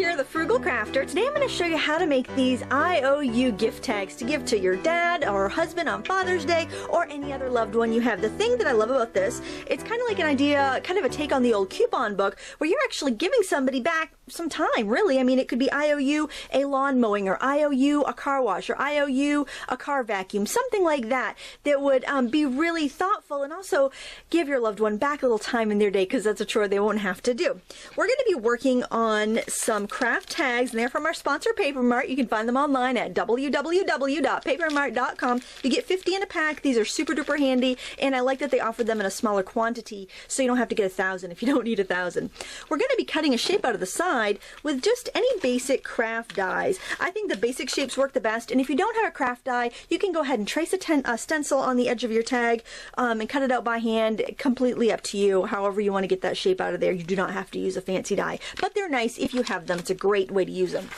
here, the Frugal Crafter. Today I'm going to show you how to make these I.O.U. gift tags to give to your dad or husband on Father's Day or any other loved one you have. The thing that I love about this, it's kind of like an idea, kind of a take on the old coupon book where you're actually giving somebody back some time, really. I mean, it could be I.O.U. a lawn mowing, or I.O.U. a car wash, or I.O.U. a car vacuum, something like that, that would be really thoughtful and also give your loved one back a little time in their day, because that's a chore they won't have to do. We're going to be working on some craft tags, and they're from our sponsor, Paper Mart. You can find them online at www.papermart.com. You get 50 in a pack. These are super duper handy, and I like that they offer them in a smaller quantity, so you don't have to get 1,000 if you don't need 1,000. We're going to be cutting a shape out of the side with just any basic craft dies. I think the basic shapes work the best, and if you don't have a craft die, you can go ahead and trace a stencil on the edge of your tag and cut it out by hand. Completely up to you, however you want to get that shape out of there. You do not have to use a fancy die, but they're nice if you have them. It's a great way to use them.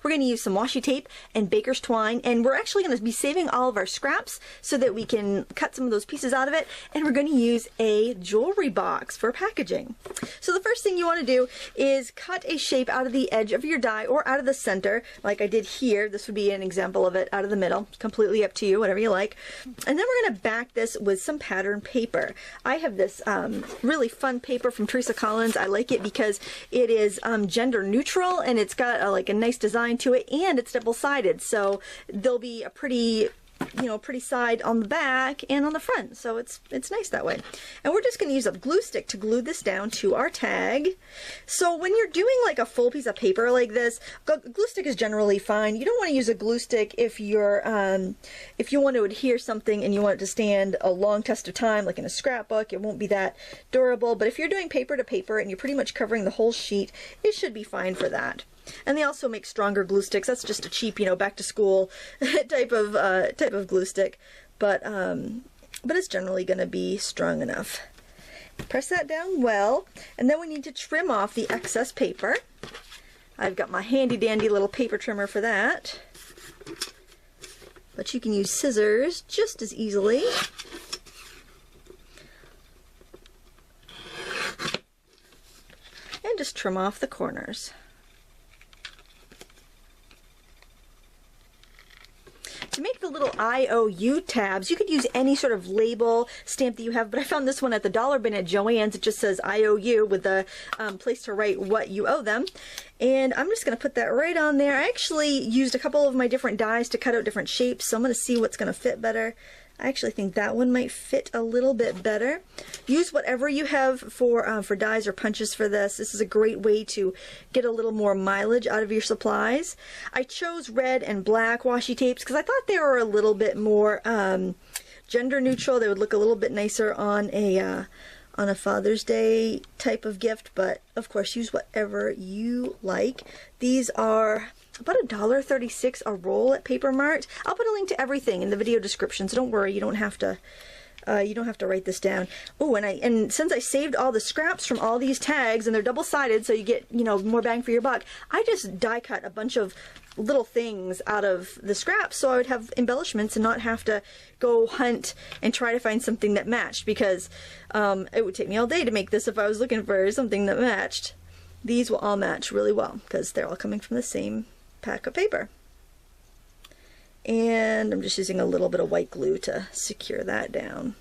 We're going to use some washi tape and baker's twine, and we're actually going to be saving all of our scraps so that we can cut some of those pieces out of it, and we're going to use a jewelry box for packaging. So the first thing you want to do is cut a shape out of the edge of your die or out of the center, like I did here. This would be an example of it out of the middle. Completely up to you, whatever you like. And then we're going to back this with some pattern paper. I have this really fun paper from Teresa Collins. I like it because it is gender neutral, and it's got like a nice design to it, and it's double-sided, so there'll be a pretty, pretty side on the back and on the front, so it's nice that way. And we're just going to use a glue stick to glue this down to our tag. So when you're doing like a full piece of paper like this, glue stick is generally fine. You don't want to use a glue stick if you're if you want to adhere something and you want it to stand a long test of time, like in a scrapbook. It won't be that durable, but if you're doing paper to paper and you're pretty much covering the whole sheet, it should be fine for that. And they also make stronger glue sticks. That's just a cheap, back to school type of glue stick, but it's generally going to be strong enough. Press that down well, and then we need to trim off the excess paper. I've got my handy dandy little paper trimmer for that, but you can use scissors just as easily. And just trim off the corners. To make the little I.O.U. tabs, you could use any sort of label stamp that you have, but I found this one at the dollar bin at Joann's. It just says I.O.U. with a place to write what you owe them. And I'm just going to put that right on there. I actually used a couple of my different dies to cut out different shapes, so I'm going to see what's going to fit better. I actually think that one might fit a little bit better. Use whatever you have for dies or punches for this. This is a great way to get a little more mileage out of your supplies. I chose red and black washi tapes because I thought they were a little bit more gender neutral. They would look a little bit nicer on a Father's Day type of gift, but of course use whatever you like. These are about $1.36 a roll at Paper Mart. I'll put a link to everything in the video description, so don't worry, you don't have to write this down. Oh, and since I saved all the scraps from all these tags, and they're double-sided, so you get more bang for your buck, I just die cut a bunch of little things out of the scraps so I would have embellishments and not have to go hunt and try to find something that matched, because it would take me all day to make this if I was looking for something that matched. These will all match really well because they're all coming from the same pack of paper. And I'm just using a little bit of white glue to secure that down.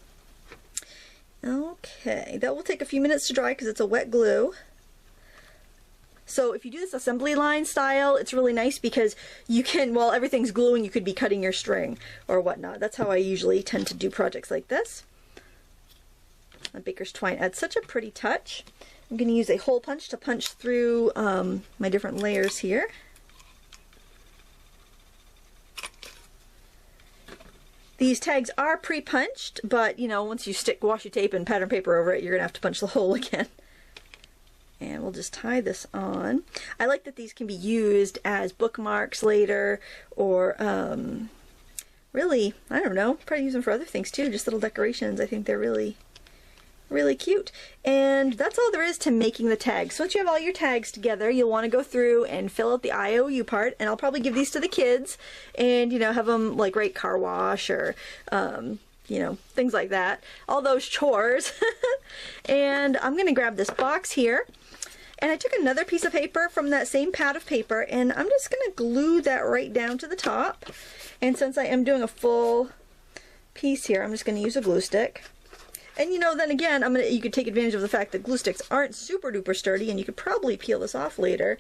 Okay, that will take a few minutes to dry because it's a wet glue. So if you do this assembly line style, it's really nice because you can, while everything's gluing, you could be cutting your string or whatnot. That's how I usually tend to do projects like this. A baker's twine adds such a pretty touch. I'm going to use a hole punch to punch through my different layers here. These tags are pre-punched, but once you stick washi tape and pattern paper over it, you're gonna have to punch the hole again. And we'll just tie this on. I like that these can be used as bookmarks later, or really, I don't know, probably use them for other things too, just little decorations. I think they're really cute. And that's all there is to making the tags. So once you have all your tags together, you'll want to go through and fill out the I.O.U. part, and I'll probably give these to the kids and have them like write car wash or things like that, all those chores. And I'm gonna grab this box here, And I took another piece of paper from that same pad of paper, and I'm just going to glue that right down to the top. And since I am doing a full piece here, I'm just going to use a glue stick. And you know, then again, you could take advantage of the fact that glue sticks aren't super duper sturdy, and you could probably peel this off later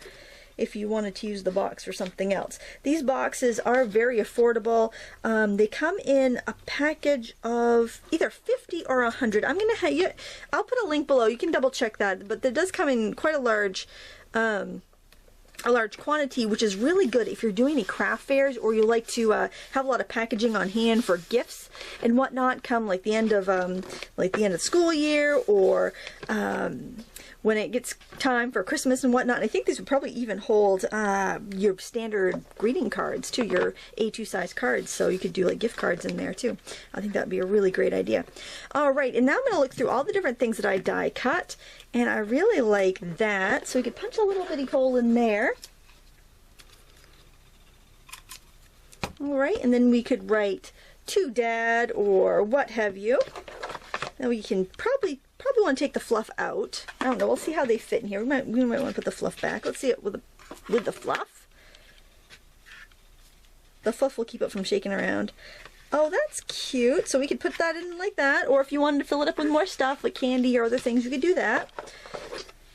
if you wanted to use the box for something else. These boxes are very affordable. They come in a package of either 50 or 100. I'm gonna have you. I'll put a link below. You can double check that. But it does come in quite a large quantity, which is really good if you're doing any craft fairs or you like to have a lot of packaging on hand for gifts and whatnot. Come like the end of the school year, or when it gets time for Christmas and whatnot. And I think these would probably even hold your standard greeting cards too, your A2 size cards, so you could do like gift cards in there too. I think that would be a really great idea. All right, and now I'm going to look through all the different things that I die cut, and I really like that. So we could punch a little bitty hole in there. All right, and then we could write to Dad or what have you. Now we can probably want to take the fluff out. I don't know. We'll see how they fit in here. We might want to put the fluff back. Let's see it with the fluff. The fluff will keep it from shaking around. Oh, that's cute. So we could put that in like that, or if you wanted to fill it up with more stuff like candy or other things, you could do that.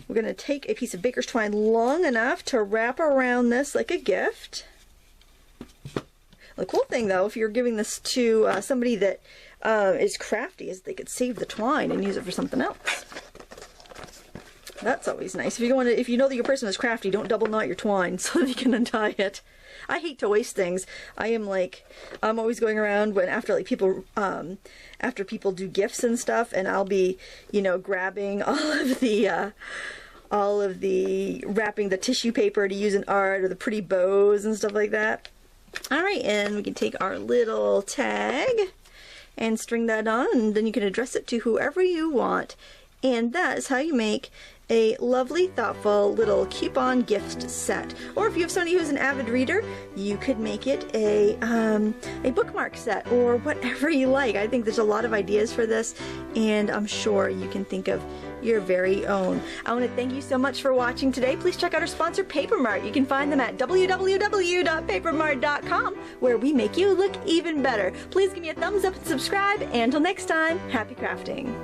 We're going to take a piece of baker's twine long enough to wrap around this like a gift. The cool thing, though, if you're giving this to somebody that is crafty, is they could save the twine and use it for something else. That's always nice. If you know that your person is crafty, don't double knot your twine so that you can untie it. I hate to waste things. I'm always going around after people do gifts and stuff, and I'll be, grabbing all of the wrapping the tissue paper to use in art, or the pretty bows and stuff like that. All right, and we can take our little tag and string that on, and then you can address it to whoever you want. And that is how you make a lovely, thoughtful little coupon gift set. Or if you have somebody who's an avid reader, you could make it a bookmark set, or whatever you like. I think there's a lot of ideas for this, and I'm sure you can think of your very own. I want to thank you so much for watching today. Please check out our sponsor, Paper Mart. You can find them at www.papermart.com, where we make you look even better. Please give me a thumbs up and subscribe, and until next time, happy crafting.